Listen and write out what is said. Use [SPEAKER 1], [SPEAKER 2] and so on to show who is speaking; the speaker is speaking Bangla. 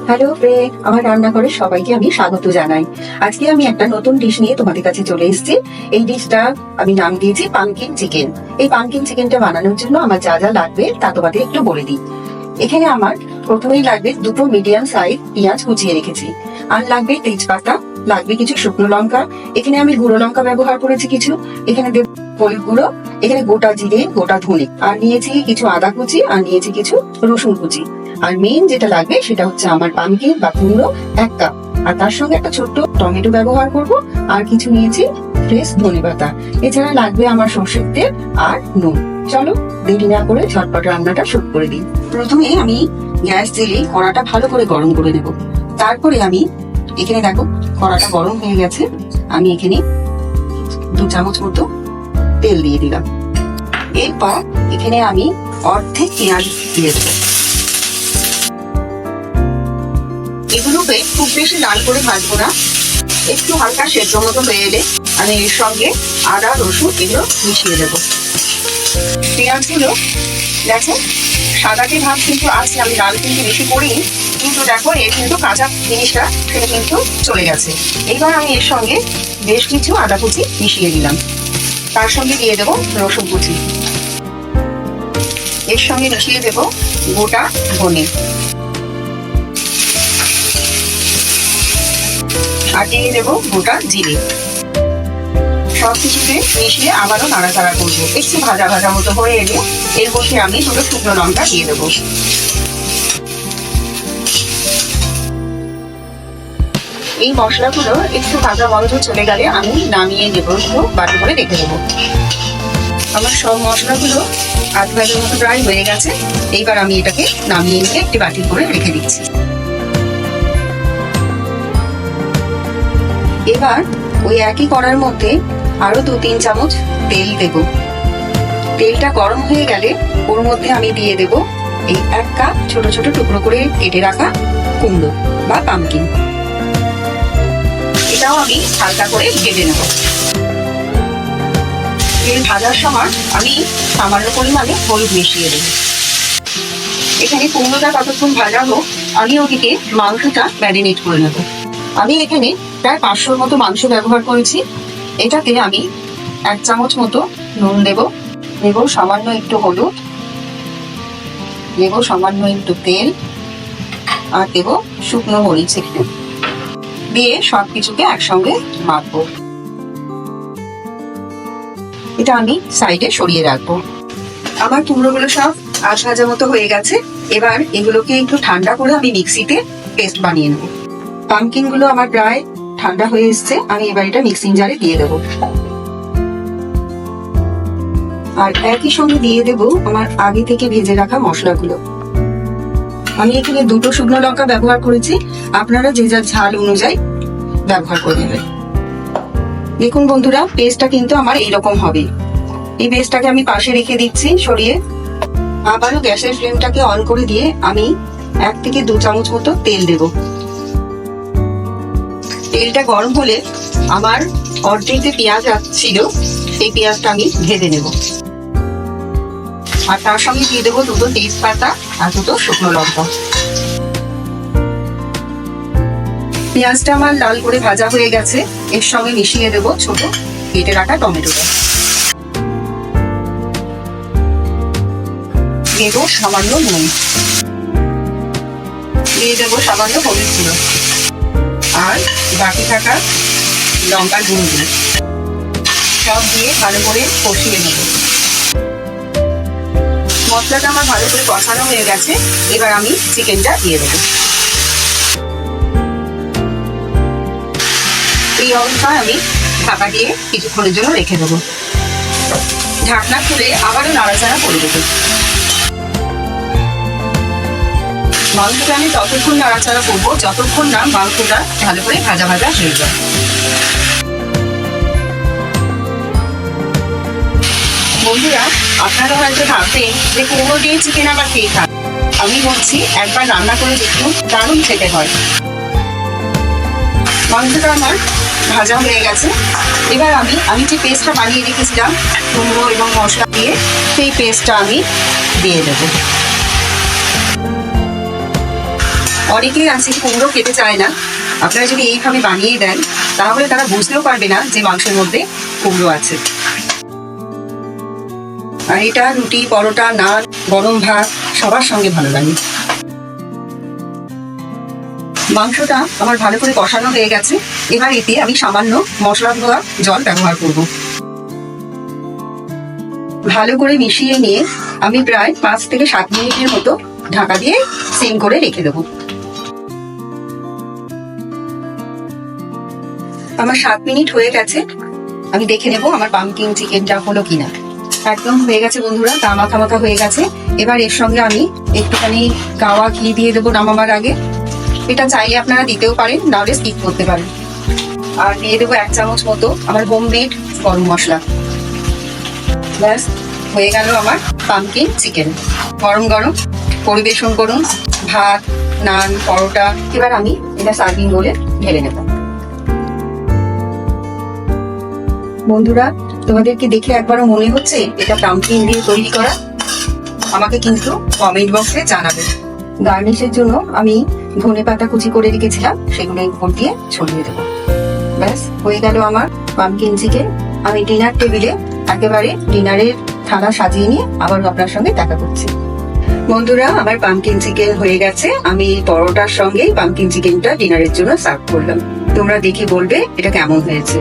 [SPEAKER 1] হ্যালো ফ্রেন্ড, আমার রান্নাঘরে সবাইকে আমি স্বাগত জানাই। আজকে আমি একটা নতুন ডিশ নিয়ে তোমাদের কাছে চলে এসেছি। এই ডিশটা আমি নাম দিয়েছি পামকিন চিকেন। এই পামকিন চিকেনটা বানানোর জন্য আমার যা যা লাগবে তা তোমাদের একটু বলে দিই। এখানে আমার প্রথমেই লাগবে দুটো মিডিয়াম সাইজ পেঁয়াজ কুচিয়ে রেখেছি, আর লাগবে তেজপাতা, লাগবে কিছু শুকনো লঙ্কা। এখানে আমি গুঁড়ো লঙ্কা ব্যবহার করেছি কিছু, এখানে দেব হলুদ গুঁড়ো, এখানে গোটা জিরে, গোটা ধনে, আর নিয়েছি কিছু আদা কুচি, আর নিয়েছি কিছু রসুন কুচি। আর মেন যেটা লাগবে সেটা হচ্ছে আমার পামকিন বা কুমড়ো 1 কাপ, আর তার সঙ্গে একটা ছোট্ট টমেটো ব্যবহার করব, আর কিছু নিয়েছি ফ্রেশ ধনেপাতা। এছাড়া লাগবে আমার সর্ষের তেল আর নুন। চলো দেরি না করে ঝটপট রান্নাটা শুরু করে দিই। প্রথমে আমি গ্যাস জ্বেলে কড়াটা ভালো করে গরম করে নেব। তারপরে আমি এখানে দেখো কড়াটা গরম হয়ে গেছে, আমি এখানে 2 চামচ মতো তেল দিয়ে দিলাম। এরপর এখানে আমি অর্ধেক পেঁয়াজ দিয়ে দেবো। এগুলোকে খুব বেশি লাল করে ভাজবো না, একটু হালকা সেদ্ধ মতো হয়ে এলে আমি এর সঙ্গে আদা রসুন এগুলো মিশিয়ে দেবো। পেঁয়াজগুলো দেখো সাদাটে ভাব কিন্তু আছে, আমি লাল কিন্তু বেশি করিনি, কিন্তু দেখো এর কিন্তু কাঁচা জিনিসটা সেটা কিন্তু চলে গেছে। এবার আমি এর সঙ্গে বেশ কিছু আদা কুচি মিশিয়ে দিলাম, তার সঙ্গে দিয়ে দেবো রসুন কুচি, এর সঙ্গে মিশিয়ে দেবো গোটা ধনে, আর দিয়ে দেবো গোটা জিরে। সবকিছুতে মিশিয়ে আবারও নাড়াচাড়া করবো। একটু ভাজা ভাজা মতো হয়ে এলে এর মধ্যে আমি দুটো শুকনো লঙ্কা দিয়ে দেবো। এই মশলাগুলো একটু ভাজা গন্ধ চলে গেলে আমি নামিয়ে দেবো, একটু বাটি করে রেখে দেবো। আমার সব মশলাগুলো আধ ভাজার মতো প্রায় হয়ে গেছে। এইবার আমি এটাকে নামিয়ে নিয়ে একটি বাটি করে রেখে দিচ্ছি। এবার ওই একই কড়ার মধ্যে আরো 2-3 চামচ তেল দেব। তেলটা গরম হয়ে গেলে ওর মধ্যে আমি দিয়ে দেব এই 1 কাপ ছোট ছোট টুকরো করে কেটে রাখা কুমড়ো বা পামকিন। এটাও আমি হালকা করে ভেজে নেব। তেল ভাজার সময় আমি সামান্য পরিমাণে হলুদ মিশিয়ে দেব। এখানে কুমড়োটা কতক্ষণ ভাজা হোক, আমি ওদিকে মাংসটা ম্যারিনেট করে নেব। আমি এখানে প্রায় 500 মতো মাংস ব্যবহার করেছি। এটাতে আমি 1 চামচ মতো নুন দেব, নেব সামান্য একটু হলুদ, নেব সামান্য একটু তেল, আর দেব শুকনো মরিচ একটু, দিয়ে সবকিছুকে একসঙ্গে মাখবো। এটা আমি সাইডে সরিয়ে রাখবো। আমার কুমড়োগুলো সব আধ ভাজা মতো হয়ে গেছে। এবার এগুলোকে একটু ঠান্ডা করে আমি মিক্সিতে পেস্ট বানিয়ে নেব। পামকিন গুলো আমার প্রায় ঠান্ডা হয়ে এসছে, আমি এবার এটা মিক্সিং জারে দিয়ে দেবো। আর একই সঙ্গে দিয়ে দেব আমার আগে থেকে ভেজে রাখা মশলাগুলো। আমি এখানে 2টো শুকনো লঙ্কা ব্যবহার করেছি, আপনারা যে যার ঝাল অনুযায়ী ব্যবহার করে নেবেন। দেখুন বন্ধুরা, পেস্টটা কিন্তু আমার এইরকম হবে। এই পেস্টটাকে আমি পাশে রেখে দিচ্ছি সরিয়ে। আবারও গ্যাসের ফ্লেমটাকে অন করে দিয়ে আমি 1 থেকে 2 চামচ মতো তেল দেব। তেলটা গরম হলে আমার অর্ধেক যে পেঁয়াজ ছিল সেই পেঁয়াজটা আমি ভেজে নেব, আর তার সঙ্গে দিয়ে দেবো 2টো তেজপাতা আর 2টো শুকনো লঙ্কা। পেঁয়াজটা আমার লাল করে ভাজা হয়ে গেছে, এর সঙ্গে মিশিয়ে দেবো ছোট কেটে রাখা টমেটোটা, দেবো সামান্য নুন, দিয়ে দেবো সামান্য হলুদ গুঁড়ো, আর বাকি থাকা লঙ্কার গুঁড়ো সব দিয়ে ভালো করে কষিয়ে নেব। মশলাটা আমার ভালো করে কষানো হয়ে গেছে। এবার আমি চিকেনটা দিয়ে দেবো। এই অবস্থায় আমি ঢাকা দিয়ে কিছুক্ষণের জন্য রেখে দেবো। ঢাকনা খুলে আবারও নাড়াচাড়া করে দেবো। মাংসটা আমি ততক্ষণ নাড়াচাড়া করবো যতক্ষণ না মাংসটা ভালো করে ভাজা ভাজা হয়ে যায়। বন্ধুরা, আপনারা হয়তো ভাববেন যে কুমড়ো দিয়ে চিকেন আবার কে খান। আমি বলছি একবার রান্না করে দেখুন, দারুণ খেতে হয়। মাংসটা আমার ভাজা হয়ে গেছে। এবার আমি যে পেস্টটা বানিয়ে রেখেছিলাম কুমড়ো এবং মশলা দিয়ে, সেই পেস্টটা আমি দিয়ে দেবো। অনেকেই আছে কুমড়ো খেতে চায় না, আপনারা যদি এইভাবে বানিয়ে দেন তাহলে তারা বুঝতেও পারবে না যে মাংসের মধ্যে কুমড়ো আছে। আর এটা রুটি, পরোটা, নান, গরম ভাত সবার সঙ্গে ভালো লাগে। মাংসটা আমার ভালো করে কষানো হয়ে গেছে। এবার এতে আমি সামান্য মশলা ধোয়া জল ব্যবহার করব। ভালো করে মিশিয়ে নিয়ে আমি প্রায় 5 থেকে 7 মিনিটের মতো ঢাকা দিয়ে সিম করে রেখে দেবো। আমার 7 মিনিট হয়ে গেছে, আমি দেখে নেবো আমার পামকিন চিকেনটা হলো কিনা। একদম হয়ে গেছে বন্ধুরা, গা মাখা মাখা হয়ে গেছে। এবার এর সঙ্গে আমি একটুখানি গাওয়া ঘি দিয়ে দেবো নামাবার আগে। এটা চাইলে আপনারা দিতেও পারেন, নাহলে স্কিপ করতে পারেন। আর দিয়ে দেবো 1 চামচ মতো আমার হোমমেড গরম মশলা। ব্যাস হয়ে গেল আমার পামকিন চিকেন। গরম গরম পরিবেশন করুন ভাত, নান, পরোটা। এবার আমি এটা সার্ভিং বোলে ঢেলে নেব। বন্ধুরা, তোমাদেরকে দেখে একবারও মনে হচ্ছে এটা পামকিন দিয়ে তৈরি করা? আমাকে কিন্তু কমেন্ট বক্সে জানাবে। গার্নিশের জন্য আমি ধনেপাতা কুচি করে রেখেছিলাম, সেগুলো উপর দিয়ে ছড়িয়ে দেবো। ব্যাস হয়ে গেল আমার পামকিন চিকেন। আমি ডিনার টেবিলে একেবারে ডিনারের থালা সাজিয়ে নিয়ে আবার আপনার সঙ্গে দেখা করছি। বন্ধুরা, আমার পামকিন চিকেন হয়ে গেছে। আমি পরোটার সঙ্গে পামকিন চিকেনটা ডিনারের জন্য সার্ভ করলাম। তোমরা দেখে বলবে এটা কেমন হয়েছে।